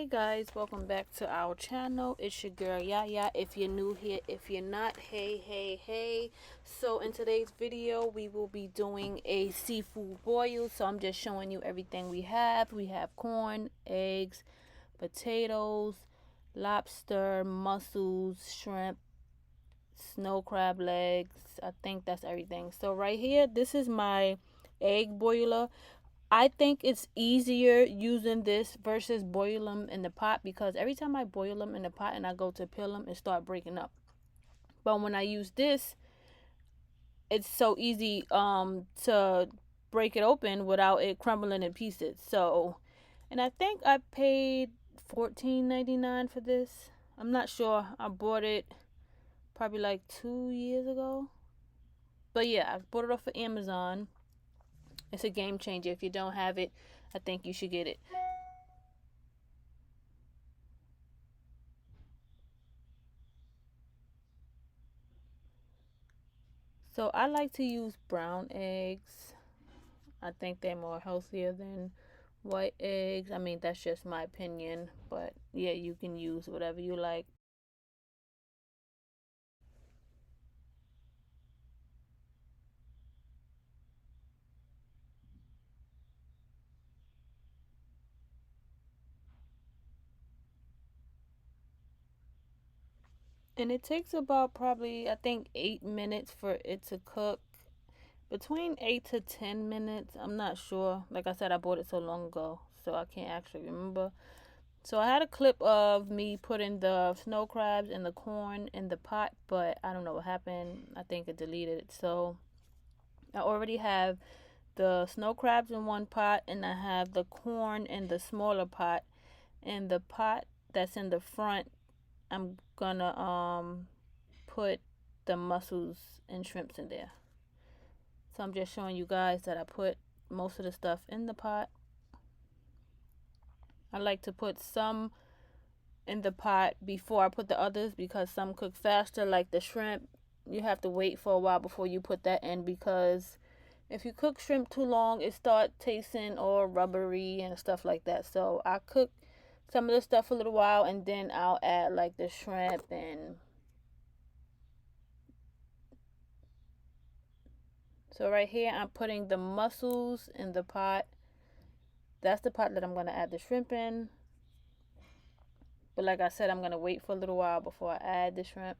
Hey guys, welcome back to our channel. It's your girl Yaya. If you're new here, if you're not, hey. So in today's video we will be doing a seafood boil. So I'm just showing you everything we have. We have corn, eggs, potatoes, lobster, mussels, shrimp, snow crab legs. I think that's everything. So right here, this is my egg boiler. I think it's easier using this versus boil them in the pot, because every time I boil them in the pot and I go to peel them, it start breaking up. But when I use this, it's so easy to break it open without it crumbling in pieces. So, and I think I paid $14.99 for this. I'm not sure. I bought it probably like 2 years ago. But yeah, I bought it off of Amazon. It's a game changer. If you don't have it, I think you should get it. So I like to use brown eggs. I think they're more healthier than white eggs. I mean, that's just my opinion. But yeah, you can use whatever you like. And it takes about probably, I think, 8 minutes for it to cook. Between 8 to 10 minutes. I'm not sure. Like I said, I bought it so long ago, so I can't actually remember. So I had a clip of me putting the snow crabs and the corn in the pot, but I don't know what happened. I think it deleted it. So I already have the snow crabs in one pot, and I have the corn in the smaller pot. And the pot that's in the front, I'm gonna put the mussels and shrimps in there. So I'm just showing you guys that I put most of the stuff in the pot. I like to put some in the pot before I put the others, because some cook faster, like the shrimp. You have to wait for a while before you put that in, because if you cook shrimp too long, it starts tasting all rubbery and stuff like that. So I cook some of the stuff a little while, and then I'll add like the shrimp. And so right here, I'm putting the mussels in the pot. That's the pot that I'm going to add the shrimp in. But like I said, I'm going to wait for a little while before I add the shrimp.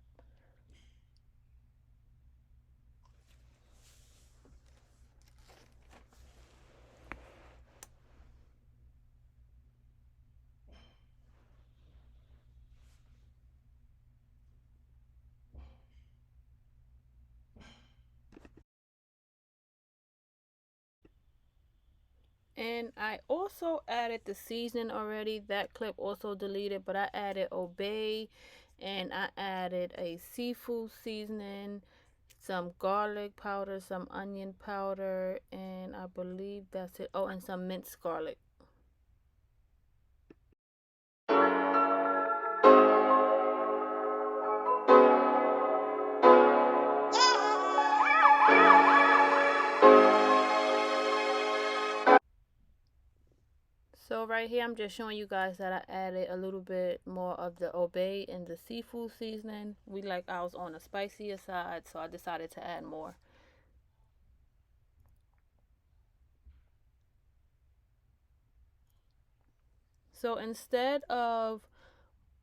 And I also added the seasoning already. That clip also deleted, but I added Obey, and I added a seafood seasoning, some garlic powder, some onion powder, and I believe that's it. Oh, and some minced garlic. So right here, I'm just showing you guys that I added a little bit more of the Obey and the seafood seasoning. We like ours on the spicier side, so I decided to add more. So instead of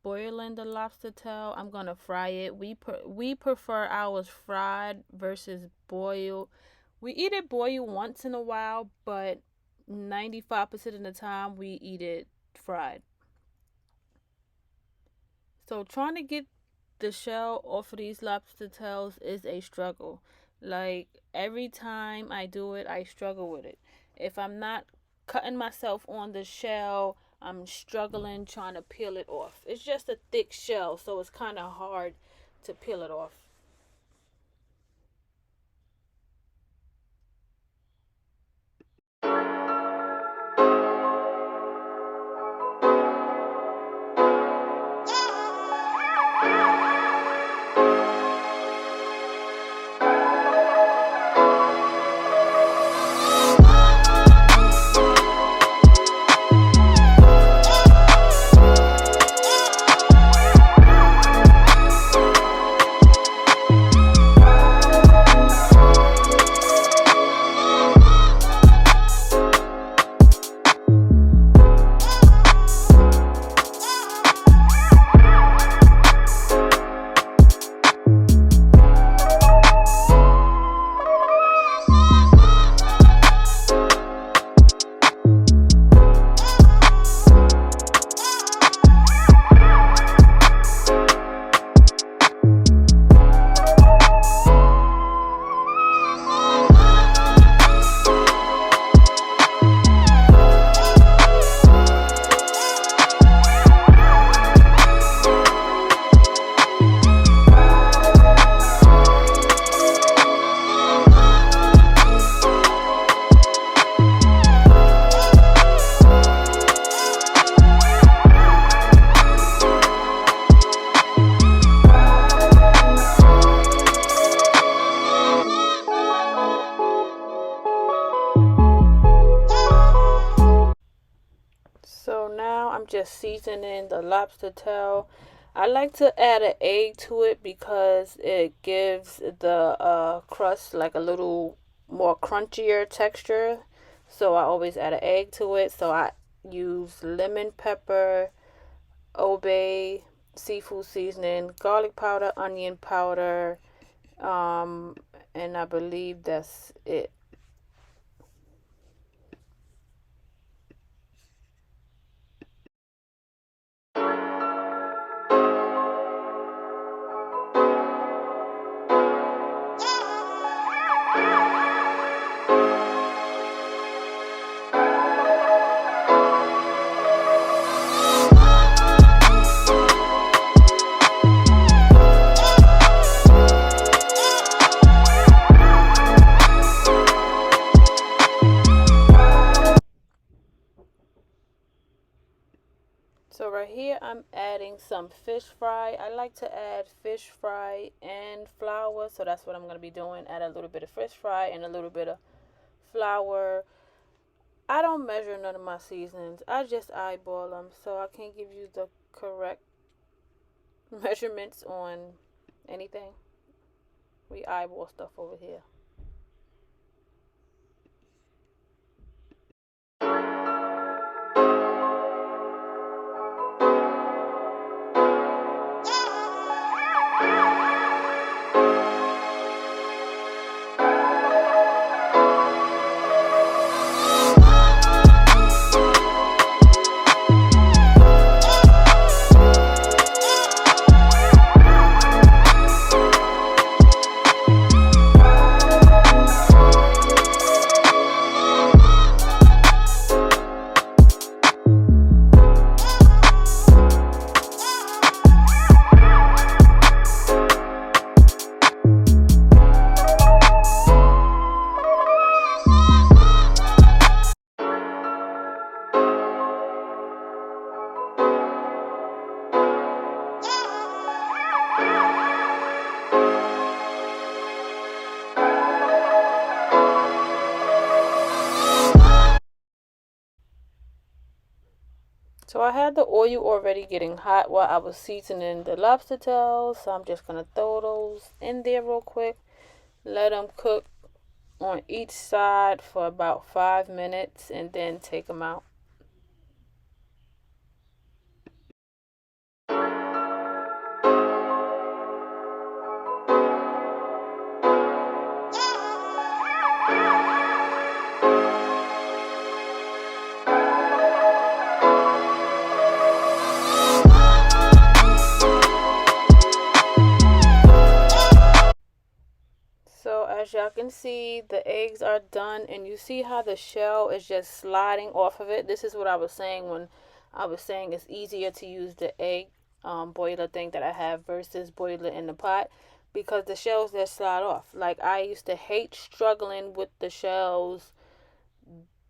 boiling the lobster tail, I'm gonna fry it. We prefer ours fried versus boiled. We eat it boiled once in a while, but 95% of the time we eat it fried. So trying to get the shell off of these lobster tails is a struggle. Like every time I do it, I struggle with it. If I'm not cutting myself on the shell, I'm struggling trying to peel it off. It's just a thick shell, so it's kind of hard to peel it off. seasoning the lobster tail. I like to add an egg to it because it gives the crust like a little more crunchier texture. So I always add an egg to it. So I use lemon pepper, obey, seafood seasoning, garlic powder, onion powder, and I believe that's it. So right here I'm adding some fish fry. I like to add fish fry and flour, so that's what I'm going to be doing. Add a little bit of fish fry and a little bit of flour. I don't measure none of my seasonings. I just eyeball them, so I can't give you the correct measurements on anything. We eyeball stuff over here. So I had the oil already getting hot while I was seasoning the lobster tails. So I'm just going to throw those in there real quick. Let them cook on each side for about 5 minutes and then take them out. So as y'all can see, the eggs are done, and you see how the shell is just sliding off of it. This is what I was saying when I was saying it's easier to use the egg boiler thing that I have versus boiler in the pot, because the shells just slide off. Like, I used to hate struggling with the shells.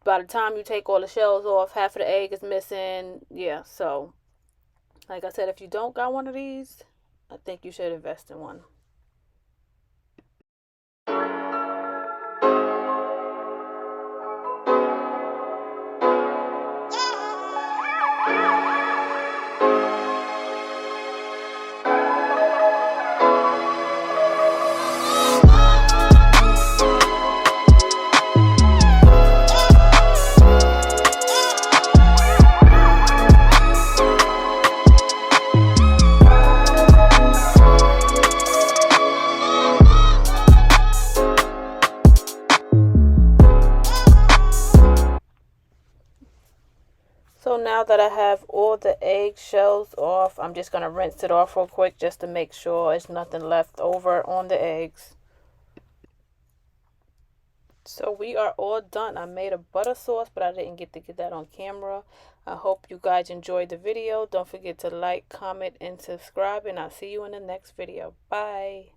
By the time you take all the shells off, half of the egg is missing. Yeah, so like I said, if you don't got one of these, I think you should invest in one. So now that I have all the egg shells off, I'm just going to rinse it off real quick just to make sure there's nothing left over on the eggs. So we are all done. I made a butter sauce, but I didn't get to get that on camera. I hope you guys enjoyed the video. Don't forget to like, comment, and subscribe, and I'll see you in the next video. Bye.